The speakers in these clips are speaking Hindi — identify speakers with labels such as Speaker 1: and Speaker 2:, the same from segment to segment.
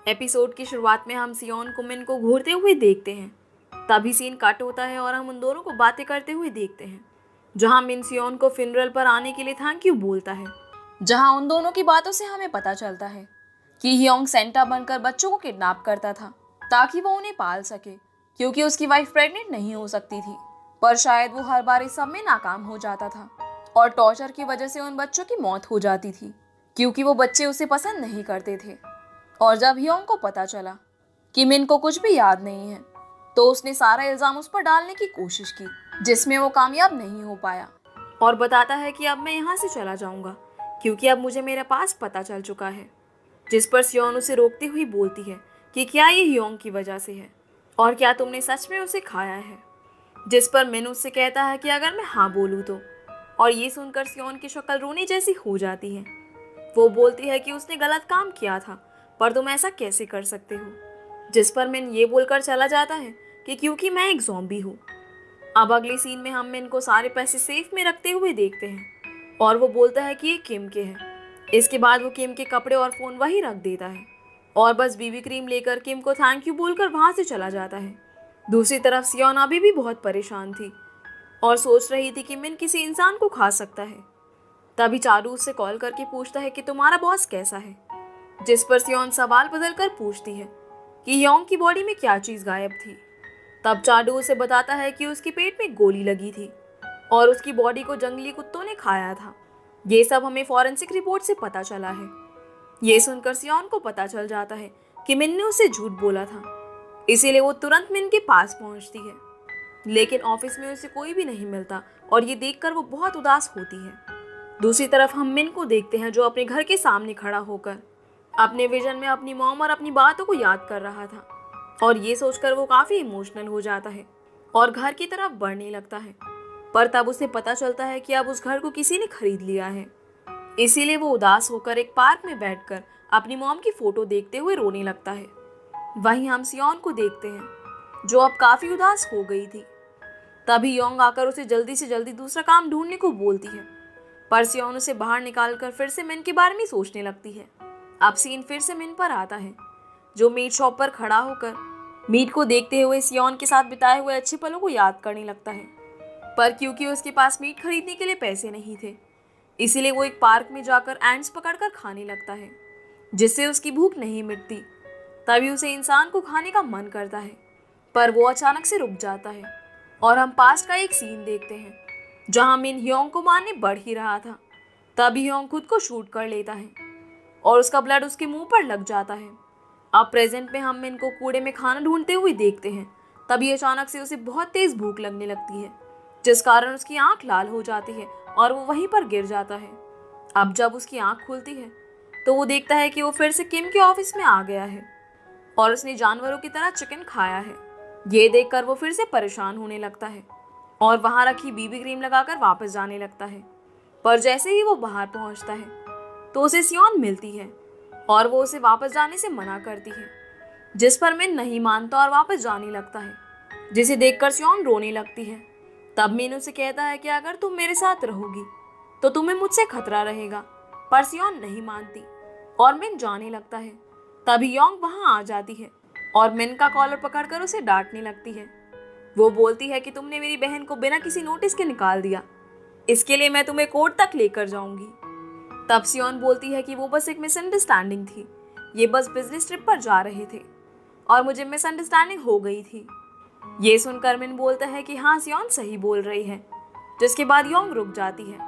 Speaker 1: एपिसोड की शुरुआत में हम सियोन को मिन को घूरते हुए देखते हैं। तभी सीन कट होता है और हम उन दोनों को बातें करते हुए देखते हैं, जहां मिन सियोन को फ्यूनरल पर आने के लिए थैंक यू बोलता है। जहां उन दोनों की बातों से हमें पता चलता है कि ह्योंग सेंटा बनकर बच्चों को किडनैप करता था ताकि वो उन्हें पाल सके, क्योंकि उसकी वाइफ प्रेग्नेंट नहीं हो सकती थी। पर शायद वो हर बार इस सब में नाकाम हो जाता था और टॉर्चर की वजह से उन बच्चों की मौत हो जाती थी, क्योंकि वो बच्चे उसे पसंद नहीं करते थे। और जब ह्योंग को पता चला कि मिन को कुछ भी याद नहीं है, तो उसने सारा इल्जाम उस पर डालने की कोशिश की, जिसमें वो कामयाब नहीं हो पाया और बताता है कि अब मैं यहाँ से चला जाऊंगा क्योंकि अब मुझे मेरे पास पता चल चुका है। जिस पर सियोन उसे रोकते हुए बोलती है कि क्या ये ह्योंग की वजह से है और क्या तुमने सच में उसे खाया है। जिस पर मिन उससे कहता है कि अगर मैं हाँ बोलूँ तो। और ये सुनकर सियोन की शक्ल रोने जैसी हो जाती है। वो बोलती है कि उसने गलत काम किया था, पर तुम ऐसा कैसे कर सकते हो। जिस पर मिन ये बोलकर चला जाता है कि क्योंकि मैं एक ज़ॉम्बी हूँ। अब अगले सीन में हम मिन को सारे पैसे सेफ में रखते हुए देखते हैं और वो बोलता है कि ये किम के हैं। इसके बाद वो किम के कपड़े और फ़ोन वहीं रख देता है और बस बीबी क्रीम लेकर किम को थैंक यू बोलकर वहाँ से चला जाता है। दूसरी तरफ सियोन अभी भी बहुत परेशान थी और सोच रही थी कि मिन किसी इंसान को खा सकता है। तभी चारू उससे कॉल करके पूछता है कि तुम्हारा बॉस कैसा है। जिस पर सियोन सवाल बदल कर पूछती है कि ह्योंग की बॉडी में क्या चीज़ गायब थी। तब चाडू उसे बताता है कि उसके पेट में गोली लगी थी और उसकी बॉडी को जंगली कुत्तों ने खाया था। ये सब हमें फॉरेंसिक रिपोर्ट से पता चला है। ये सुनकर सियोन को पता चल जाता है कि मिन ने उसे झूठ बोला था, इसीलिए वो तुरंत मिन के पास पहुंचती है। लेकिन ऑफिस में उसे कोई भी नहीं मिलता और ये देखकर वो बहुत उदास होती है। दूसरी तरफ हम मिन को देखते हैं, जो अपने घर के सामने खड़ा होकर अपने विजन में अपनी मॉम और अपनी बातों को याद कर रहा था। और ये सोचकर वो काफ़ी इमोशनल हो जाता है और घर की तरफ बढ़ने लगता है। पर तब उसे पता चलता है कि अब उस घर को किसी ने खरीद लिया है। इसीलिए वो उदास होकर एक पार्क में बैठकर अपनी मॉम की फ़ोटो देखते हुए रोने लगता है। वहीं हम सियोन को देखते हैं, जो अब काफ़ी उदास हो गई थी। तभी ह्योंग आकर उसे जल्दी से जल्दी दूसरा काम ढूंढने को बोलती है, पर सियोन उसे बाहर निकालकर फिर से मिन के बारे में सोचने लगती है। अब सीन फिर से मिन पर आता है, जो मीट शॉप पर खड़ा होकर मीट को देखते हुए सियोन के साथ बिताए हुए अच्छे पलों को याद करने लगता है। पर क्योंकि उसके पास मीट खरीदने के लिए पैसे नहीं थे, इसीलिए वो एक पार्क में जाकर एंट्स पकड़कर खाने लगता है, जिससे उसकी भूख नहीं मिटती। तभी उसे इंसान को खाने का मन करता है, पर वो अचानक से रुक जाता है और हम पास्ट का एक सीन देखते हैं, जहां मिन ह्योंग को मारने बढ़ ही रहा था। तभी ह्योंग खुद को शूट कर लेता है और उसका ब्लड उसके मुंह पर लग जाता है। अब प्रेजेंट में हम मिन को कूड़े में खाना ढूंढते हुए देखते हैं। तभी अचानक से उसे बहुत तेज भूख लगने लगती है, जिस कारण उसकी आंख लाल हो जाती है और वो वहीं पर गिर जाता है। अब जब उसकी आंख खुलती है तो वो देखता है कि वो फिर से किम के ऑफिस में आ गया है और उसने जानवरों की तरह चिकन खाया है। ये देखकर वो फिर से परेशान होने लगता है और वहां रखी बीबी क्रीम लगाकर वापस जाने लगता है। पर जैसे ही वो बाहर पहुंचता है तो उसे सियोन मिलती है और वो उसे वापस जाने से मना करती है, जिस पर मिन नहीं मानता और वापस जाने लगता है, जिसे देखकर सियोन रोने लगती है। तब मिन उसे कहता है कि अगर तुम मेरे साथ रहोगी तो तुम्हें मुझसे खतरा रहेगा, पर सियोन नहीं मानती और मिन जाने लगता है। तभी ह्योंग वहां आ जाती है और मिन का कॉलर पकड़कर उसे डांटने लगती है। वो बोलती है कि तुमने मेरी बहन को बिना किसी नोटिस के निकाल दिया, इसके लिए मैं तुम्हें कोर्ट तक लेकर जाऊंगी। तब सियोन बोलती है कि वो बस एक मिसअंडरस्टैंडिंग थी, ये बस बिजनेस ट्रिप पर जा रहे थे और मुझे मिसअंडरस्टैंडिंग हो गई थी। ये सुनकर मिन बोलता है कि हाँ, सियोन सही बोल रही है। जिसके बाद ह्योंग रुक जाती है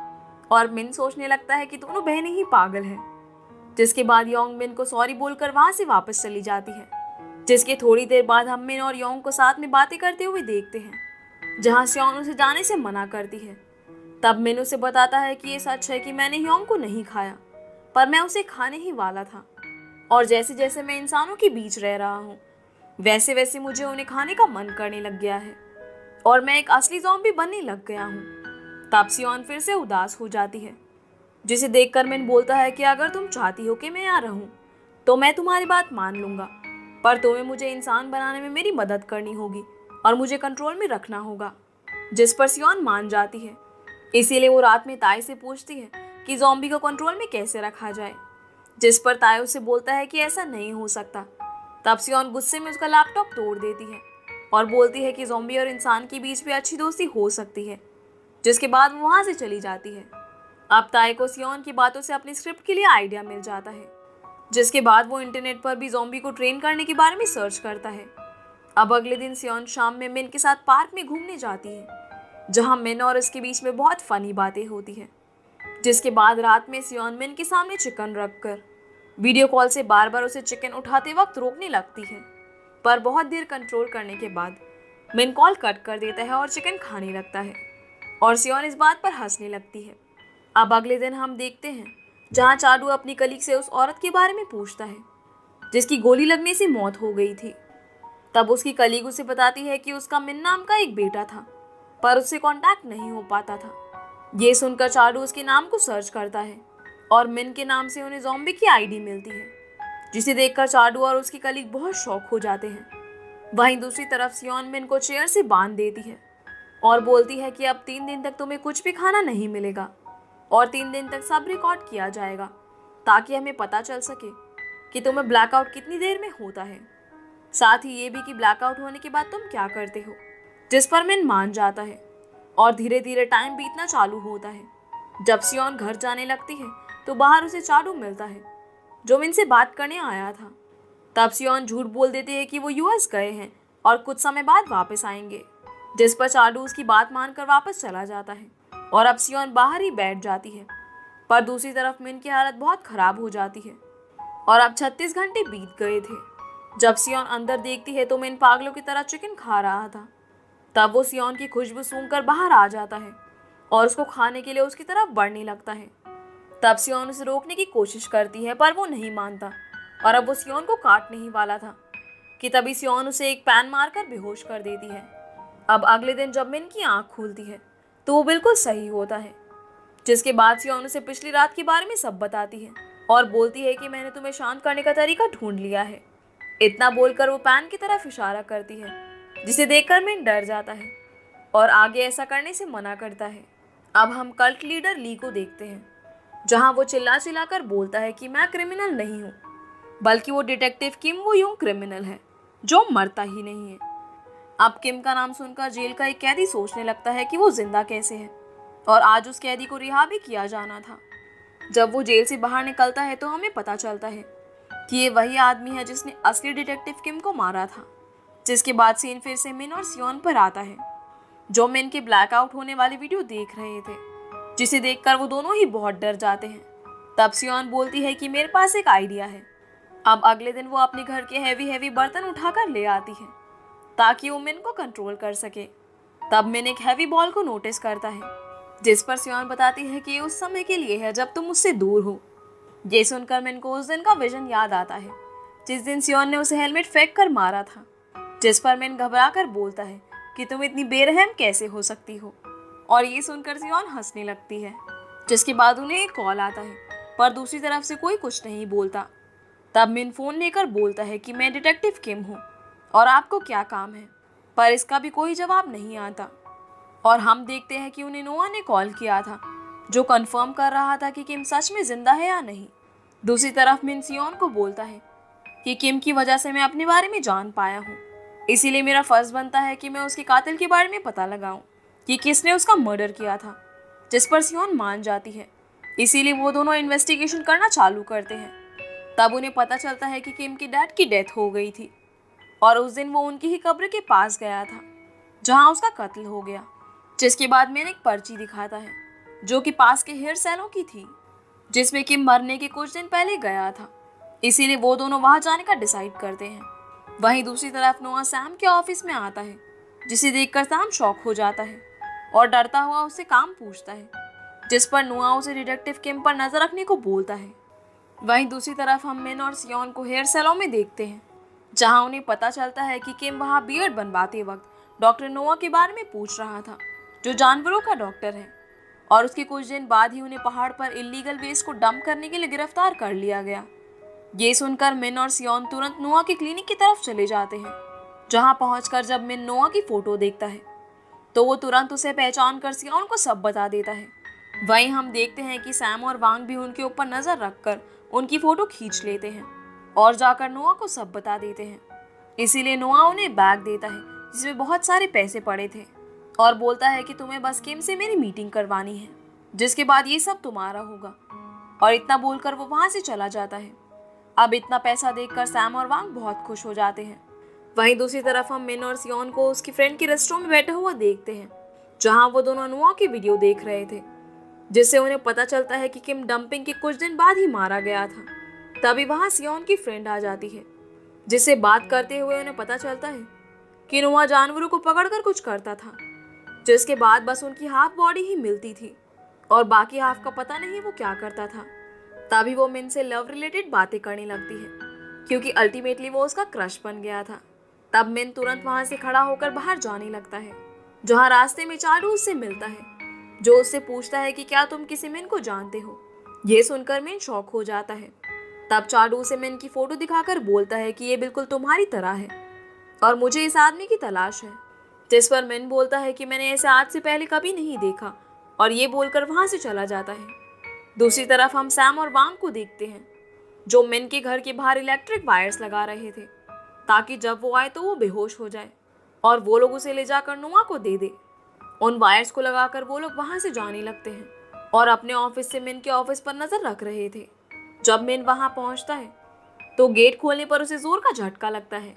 Speaker 1: और मिन सोचने लगता है कि दोनों बहनें ही पागल हैं। जिसके बाद ह्योंग मिन को सॉरी बोलकर वहां से वापस चली जाती है। जिसके थोड़ी देर बाद हम मिन और ह्योंग को साथ में बातें करते हुए देखते हैं, जहाँ सियोन उसे जाने से मना करती है। तब मिन उसे बताता है कि ये सच है कि मैंने ह्योंग को नहीं खाया, पर मैं उसे खाने ही वाला था। और जैसे जैसे मैं इंसानों के बीच रह रहा हूँ, वैसे वैसे मुझे उन्हें खाने का मन करने लग गया है और मैं एक असली ज़ॉम्बी बनने लग गया हूँ। तब सियोन फिर से उदास हो जाती है, जिसे देखकर मिन बोलता है कि अगर तुम चाहती हो कि मैं यहाँ रहूँ तो मैं तुम्हारी बात मान लूँगा, पर तुम्हें मुझे इंसान बनाने में मेरी मदद करनी होगी और मुझे कंट्रोल में रखना होगा। जिस पर सियोन मान जाती है। इसीलिए वो रात में ताई से पूछती है कि ज़ॉम्बी को कंट्रोल में कैसे रखा जाए। जिस पर ताई उसे बोलता है कि ऐसा नहीं हो सकता, तब सियोन गुस्से में उसका लैपटॉप तोड़ देती है और बोलती है कि ज़ॉम्बी और इंसान के बीच भी अच्छी दोस्ती हो सकती है, जिसके बाद वो वहाँ से चली जाती है। अब ताई को सियोन की बातों से अपनी स्क्रिप्ट के लिए आइडिया मिल जाता है, जिसके बाद वो इंटरनेट पर भी ज़ॉम्बी को ट्रेन करने के बारे में सर्च करता है। अब अगले दिन सियोन शाम में मिन के साथ पार्क में घूमने जाती है, जहाँ मिन और इसके बीच में बहुत फनी बातें होती हैं। जिसके बाद रात में सियोन मिन के सामने चिकन रखकर वीडियो कॉल से बार बार उसे चिकन उठाते वक्त रोकने लगती है, पर बहुत देर कंट्रोल करने के बाद मिन कॉल कट कर देता है और चिकन खाने लगता है और सियोन इस बात पर हंसने लगती है। अब अगले दिन हम देखते हैं जहाँ चाडू अपनी कलीग से उस औरत के बारे में पूछता है जिसकी गोली लगने से मौत हो गई थी। तब उसकी कलीग उसे बताती है कि उसका मिन नाम का एक बेटा था, पर उससे कांटेक्ट नहीं हो पाता था। ये सुनकर चाडू उसके नाम को सर्च करता है और मिन के नाम से उन्हें ज़ॉम्बी की आईडी मिलती है, जिसे देखकर चाडू और उसकी कलीग बहुत शॉक हो जाते हैं। वहीं दूसरी तरफ सियोन मिन को चेयर से बांध देती है और बोलती है कि अब 3 दिन तक तुम्हें कुछ भी खाना नहीं मिलेगा और 3 दिन तक सब रिकॉर्ड किया जाएगा, ताकि हमें पता चल सके कि तुम्हें ब्लैकआउट कितनी देर में होता है, साथ ही ये भी कि ब्लैकआउट होने के बाद तुम क्या करते हो। जिस पर मिन मान जाता है और धीरे धीरे टाइम बीतना चालू होता है। जब सियोन घर जाने लगती है तो बाहर उसे चाडू मिलता है, जो मिन से बात करने आया था। तब सियोन झूठ बोल देते हैं कि वो यूएस गए हैं और कुछ समय बाद वापस आएंगे, जिस पर चाडू उसकी बात मानकर वापस चला जाता है और अब सियोन बाहर ही बैठ जाती है। पर दूसरी तरफ मिन की हालत बहुत खराब हो जाती है और अब 36 घंटे बीत गए थे। जब सियोन अंदर देखती है तो मिन पागलों की तरह चिकन खा रहा था। तब वो सियोन की खुशबू सूंघकर बाहर आ जाता है और उसको खाने के लिए उसकी तरफ बढ़ने लगता है। तब सियोन उसे रोकने की कोशिश करती है, पर वो नहीं मानता और अब वो सियोन को काटने ही वाला था कि तभी सियोन उसे एक पैन मारकर बेहोश कर देती है। अब अगले दिन जब मिन की आंख खुलती है तो वो बिल्कुल सही होता है, जिसके बाद सियोन उसे पिछली रात के बारे में सब बताती है और बोलती है कि मैंने तुम्हें शांत करने का तरीका ढूंढ लिया है। इतना बोलकर वो पैन की तरफ इशारा करती है, जिसे देखकर मिन डर जाता है और आगे ऐसा करने से मना करता है। अब हम कल्ट लीडर ली को देखते हैं, जहां वो चिल्ला चिल्लाकर बोलता है कि मैं क्रिमिनल नहीं हूँ, बल्कि वो डिटेक्टिव किम वो यूं क्रिमिनल है जो मरता ही नहीं है। अब किम का नाम सुनकर जेल का एक कैदी सोचने लगता है कि वो जिंदा कैसे है और आज उस कैदी को रिहा भी किया जाना था। जब वो जेल से बाहर निकलता है तो हमें पता चलता है कि ये वही आदमी है जिसने असली डिटेक्टिव किम को मारा था। जिसके बाद सीन फिर से मिन और सियोन पर आता है, जो मिन के ब्लैकआउट होने वाली वीडियो देख रहे थे, जिसे देखकर वो दोनों ही बहुत डर जाते हैं। तब सियोन बोलती है कि मेरे पास एक आइडिया है। अब अगले दिन वो अपने घर के हैवी बर्तन उठाकर ले आती है ताकि वो मिन को कंट्रोल कर सके। तब मिन एक हैवी बॉल को नोटिस करता है, जिस पर सियोन बताती है कि ये उस समय के लिए है जब तुम मुझसे दूर हो। ये सुनकर मिन को उस दिन का विजन याद आता है जिस दिन सियोन ने उसे हेलमेट फेंक कर मारा था, जिस पर मिन घबरा कर बोलता है कि तुम इतनी बेरहम कैसे हो सकती हो। और ये सुनकर सियोन हंसने लगती है, जिसके बाद उन्हें एक कॉल आता है, पर दूसरी तरफ से कोई कुछ नहीं बोलता। तब मिन फोन लेकर बोलता है कि मैं डिटेक्टिव किम हूँ और आपको क्या काम है, पर इसका भी कोई जवाब नहीं आता। और हम देखते हैं कि उन्हें नोआ ने कॉल किया था, जो कंफर्म कर रहा था कि किम सच में जिंदा है या नहीं। दूसरी तरफ मिन सियोन को बोलता है कि किम की वजह से मैं अपने बारे में जान पाया हूँ, इसीलिए मेरा फर्ज बनता है कि मैं उसके कातिल के बारे में पता लगाऊं कि किसने उसका मर्डर किया था। जिस पर सियोन मान जाती है, इसीलिए वो दोनों इन्वेस्टिगेशन करना चालू करते हैं। तब उन्हें पता चलता है कि किम की डैड की डेथ हो गई थी और उस दिन वो उनकी ही कब्र के पास गया था जहाँ उसका कत्ल हो गया। जिसके बाद मैंने एक पर्ची दिखाता है जो कि पास के हेयर सैलों की थी, जिसमें किम मरने के कुछ दिन पहले गया था, इसीलिए वो दोनों वहां जाने का डिसाइड करते हैं। वहीं दूसरी तरफ नोआ सैम के ऑफिस में आता है, जिसे देखकर सैम शॉक हो जाता है और डरता हुआ उससे काम पूछता है, जिस पर नोआ उसे डिटेक्टिव किम पर नजर रखने को बोलता है। वहीं दूसरी तरफ हम मिन और सियोन को हेयर सैलून में देखते हैं, जहां उन्हें पता चलता है कि किम वहां बियर्ड बनवाते वक्त डॉक्टर नोआ के बारे में पूछ रहा था, जो जानवरों का डॉक्टर है। और उसके कुछ दिन बाद ही उन्हें पहाड़ पर इलीगल वेस्ट को डंप करने के लिए गिरफ्तार कर लिया गया। ये सुनकर मिन और सियोन तुरंत नोआ के क्लिनिक की तरफ चले जाते हैं, जहां पहुंचकर जब मिन नोआ की फोटो देखता है तो वो तुरंत उसे पहचान कर सियोन को सब बता देता है। वहीं हम देखते हैं कि सैम और वांग भी उनके ऊपर नजर रखकर उनकी फोटो खींच लेते हैं। और जाकर नोआ को सब बता देते हैं। इसीलिए नोआ उन्हें बैग देता है जिसमें बहुत सारे पैसे पड़े थे और बोलता है कि तुम्हें बस किम से मेरी मीटिंग करवानी है, जिसके बाद ये सब तुम्हारा होगा। और इतना बोलकर वो वहां से चला जाता है। अब इतना पैसा देखकर सैम और वांग बहुत खुश हो जाते हैं। वहीं दूसरी तरफ हम मिन और सियोन को उसकी फ्रेंड के रेस्टोरेंट में बैठा हुआ देखते हैं, जहां वो दोनों नोआ की वीडियो देख रहे थे, जिससे उन्हें पता चलता है कि किम डंपिंग के कुछ दिन बाद ही मारा गया था। तभी वहां सियोन की फ्रेंड आ जाती है, जिससे बात करते हुए उन्हें पता चलता है कि नोआ जानवरों को पकड़कर कुछ करता था, जिसके बाद बस उनकी हाफ बॉडी ही मिलती थी और बाकी हाफ का पता नहीं वो क्या करता था। तभी वो मिन से लव रिलेटेड बातें करने लगती है, क्योंकि अल्टीमेटली वो उसका क्रश बन गया था। तब मिन तुरंत वहां से खड़ा होकर बाहर जाने लगता है, जहां रास्ते में चाडू उससे मिलता है, जो उससे पूछता है कि क्या तुम किसी मिन को जानते हो। ये सुनकर मिन शॉक हो जाता है। तब चाडू उसे मिन की फोटो दिखाकर बोलता है कि ये बिल्कुल तुम्हारी तरह है और मुझे इस आदमी की तलाश है। जिस पर मिन बोलता है कि मैंने ऐसे आज से पहले कभी नहीं देखा, और ये बोलकर वहां से चला जाता है। दूसरी तरफ हम सैम और वांग को देखते हैं, जो मिन के घर के बाहर इलेक्ट्रिक वायर्स लगा रहे थे, ताकि जब वो आए तो वो बेहोश हो जाए और वो लोग उसे ले जाकर नोआ को दे दे। उन वायर्स को लगाकर वो लोग वहां से जाने लगते हैं और अपने ऑफिस से मिन के ऑफिस पर नजर रख रहे थे। जब मिन वहां पहुंचता है तो गेट खोलने पर उसे जोर का झटका लगता है।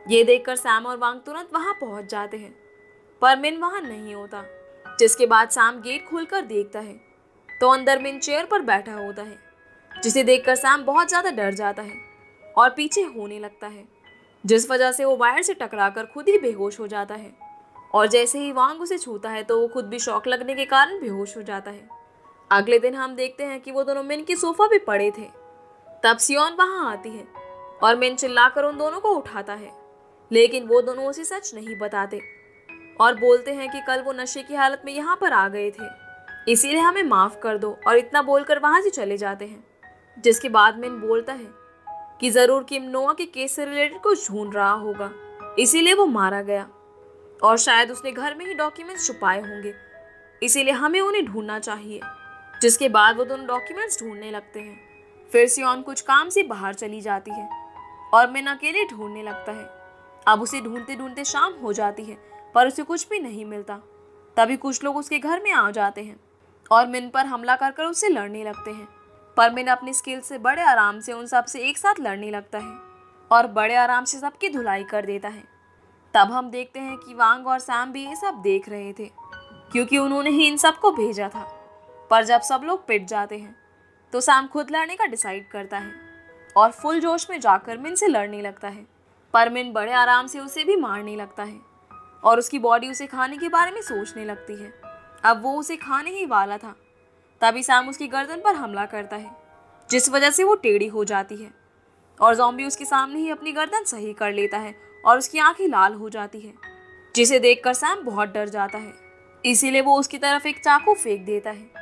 Speaker 1: ये देखकर सैम और वांग तुरंत वहां पहुंच जाते हैं, पर मिन वहां नहीं होता। जिसके बाद सैम गेट खोलकर देखता है तो अंदर मिन चेयर पर बैठा होता है, जिसे देखकर सैम बहुत ज्यादा डर जाता है और पीछे होने लगता है, जिस वजह से वो वायर से टकराकर खुद ही बेहोश हो जाता है। और जैसे ही वांग उसे छूता है तो वो खुद भी शॉक लगने के कारण बेहोश हो जाता है। अगले दिन हम देखते हैं कि वो दोनों मिन के सोफा पे पड़े थे। तब सियोन वहां आती है और मिन चिल्लाकर उन दोनों को उठाता है, लेकिन वो दोनों उसे सच नहीं बताते और बोलते हैं कि कल वो नशे की हालत में यहाँ पर आ गए थे, इसीलिए हमें माफ कर दो, और इतना बोलकर वहां से चले जाते हैं। जिसके बाद मिन बोलता है कि जरूर किम नोआ के केस से रिलेटेड कुछ ढूंढ रहा होगा, इसीलिए वो मारा गया, और शायद उसने घर में ही डॉक्यूमेंट्स छुपाए होंगे, इसीलिए हमें उन्हें ढूंढना चाहिए। जिसके बाद वो दोनों डॉक्यूमेंट्स ढूंढने लगते हैं। फिर सियोन कुछ काम से बाहर चली जाती है और मिन अकेले ढूंढने लगता है। अब उसे ढूंढते ढूंढते शाम हो जाती है, पर उसे कुछ भी नहीं मिलता। तभी कुछ लोग उसके घर में आ जाते हैं और मिन पर हमला कर उससे लड़ने लगते हैं, पर मिन अपनी स्किल से बड़े आराम से उन सब से एक साथ लड़ने लगता है और बड़े आराम से सबकी धुलाई कर देता है। तब हम देखते हैं कि वांग और सैम भी ये सब देख रहे थे, क्योंकि उन्होंने ही इन सबको भेजा था। पर जब सब लोग पिट जाते हैं तो सैम खुद लड़ने का डिसाइड करता है और फुल जोश में जाकर मिन से लड़ने लगता है, पर मिन बड़े आराम से उसे भी मारने लगता है और उसकी बॉडी उसे खाने के बारे में सोचने लगती है। अब वो उसे खाने ही वाला था, तभी सैम उसकी गर्दन पर हमला करता है, जिस वजह से वो टेढ़ी हो जाती है और ज़ॉम्बी उसके सामने ही अपनी गर्दन सही कर लेता है और उसकी आंखें लाल हो जाती है, जिसे देखकर सैम बहुत डर जाता है। इसीलिए वो उसकी तरफ एक चाकू फेंक देता है,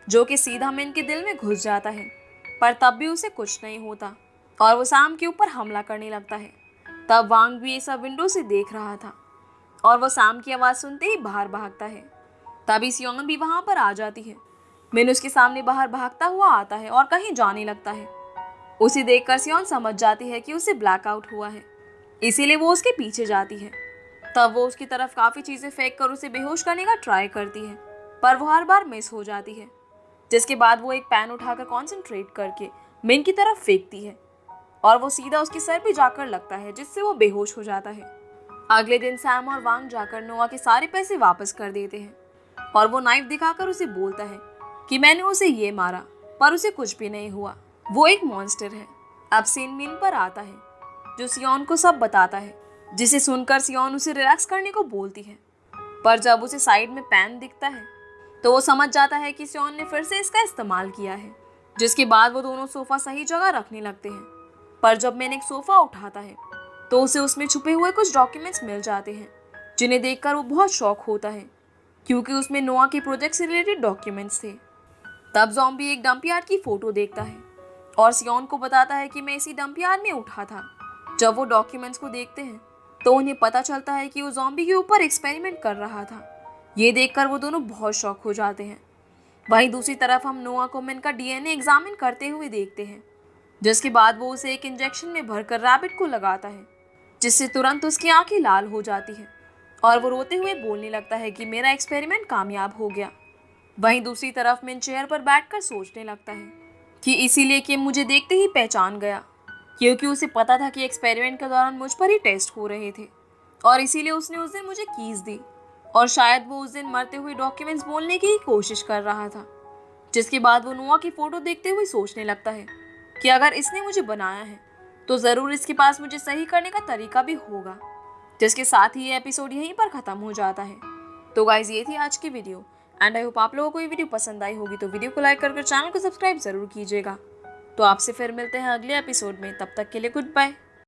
Speaker 1: जो कि सीधा मिन के दिल में घुस जाता है, पर तब भी उसे कुछ नहीं होता और वो सैम के ऊपर हमला करने लगता है। तब वांग भी ये सब विंडो से देख रहा था और वो सैम की आवाज़ सुनते ही बाहर भागता है। तभी सियोन भी वहां पर आ जाती है। मिन उसके सामने बाहर भागता हुआ आता है और कहीं जाने लगता है। उसे देखकर सियोन समझ जाती है कि उसे ब्लैकआउट हुआ है, इसीलिए वो उसके पीछे जाती है। तब वो उसकी तरफ काफ़ी चीज़ें फेंक कर उसे बेहोश करने का ट्राई करती है, पर वो हर बार मिस हो जाती है। जिसके बाद वो एक पैन उठाकर कॉन्सेंट्रेट करके मिन की तरफ फेंकती है और वो सीधा उसके सर पे जाकर लगता है, जिससे वो बेहोश हो जाता है। अगले दिन सैम और वांग जाकर नोआ के सारे पैसे वापस कर देते हैं और वो नाइफ दिखाकर उसे बोलता है कि मैंने उसे ये मारा, पर उसे कुछ भी नहीं हुआ, वो एक मॉन्स्टर है। अब सीन मिन पर आता है, जो सियोन को सब बताता है, जिसे सुनकर सियोन उसे रिलैक्स करने को बोलती है। पर जब उसे साइड में पैन दिखता है तो वो समझ जाता है कि सियोन ने फिर से इसका इस्तेमाल किया है। जिसके बाद वो दोनों सोफा सही जगह रखने लगते हैं। पर जब मैन एक सोफा उठाता है तो उसे उसमें छुपे हुए कुछ डॉक्यूमेंट्स मिल जाते हैं, जिन्हें देखकर वो बहुत शॉक होता है, क्योंकि उसमें नोआ के प्रोजेक्ट से रिलेटेड डॉक्यूमेंट्स थे। तब ज़ॉम्बी एक डंपयार्ड की फोटो देखता है और सियोन को बताता है कि मैं इसी डंपयार्ड में उठा था। जब वो डॉक्यूमेंट्स को देखते हैं तो उन्हें पता चलता है कि वो ज़ॉम्बी के ऊपर एक्सपेरिमेंट कर रहा था। ये देखकर वो दोनों बहुत शॉक हो जाते हैं। वहीं दूसरी तरफ हम नोआ को मिन का डीएनए एग्जामिन करते हुए देखते हैं, जिसके बाद वो उसे एक इंजेक्शन में भरकर रैबिट को लगाता है, जिससे तुरंत उसकी आंखें लाल हो जाती है और वो रोते हुए बोलने लगता है कि मेरा एक्सपेरिमेंट कामयाब हो गया। वहीं दूसरी तरफ मिन चेयर पर बैठकर सोचने लगता है कि इसीलिए कि मुझे देखते ही पहचान गया, क्योंकि उसे पता था कि एक्सपेरिमेंट के दौरान मुझ पर ही टेस्ट हो रहे थे और इसीलिए उसने उस दिन मुझे कीज दी और शायद वो उस दिन मरते हुए डॉक्यूमेंट्स बोलने की ही कोशिश कर रहा था। जिसके बाद वो नोआ की फोटो देखते हुए सोचने लगता है कि अगर इसने मुझे बनाया है तो ज़रूर इसके पास मुझे सही करने का तरीका भी होगा। जिसके साथ ही ये एपिसोड यहीं पर ख़त्म हो जाता है। तो गाइज ये थी आज की वीडियो एंड आई होप आप लोगों को ये वीडियो पसंद आई होगी, तो वीडियो को लाइक कर चैनल को सब्सक्राइब ज़रूर कीजिएगा। तो आपसे फिर मिलते हैं अगले एपिसोड में, तब तक के लिए गुड बाय।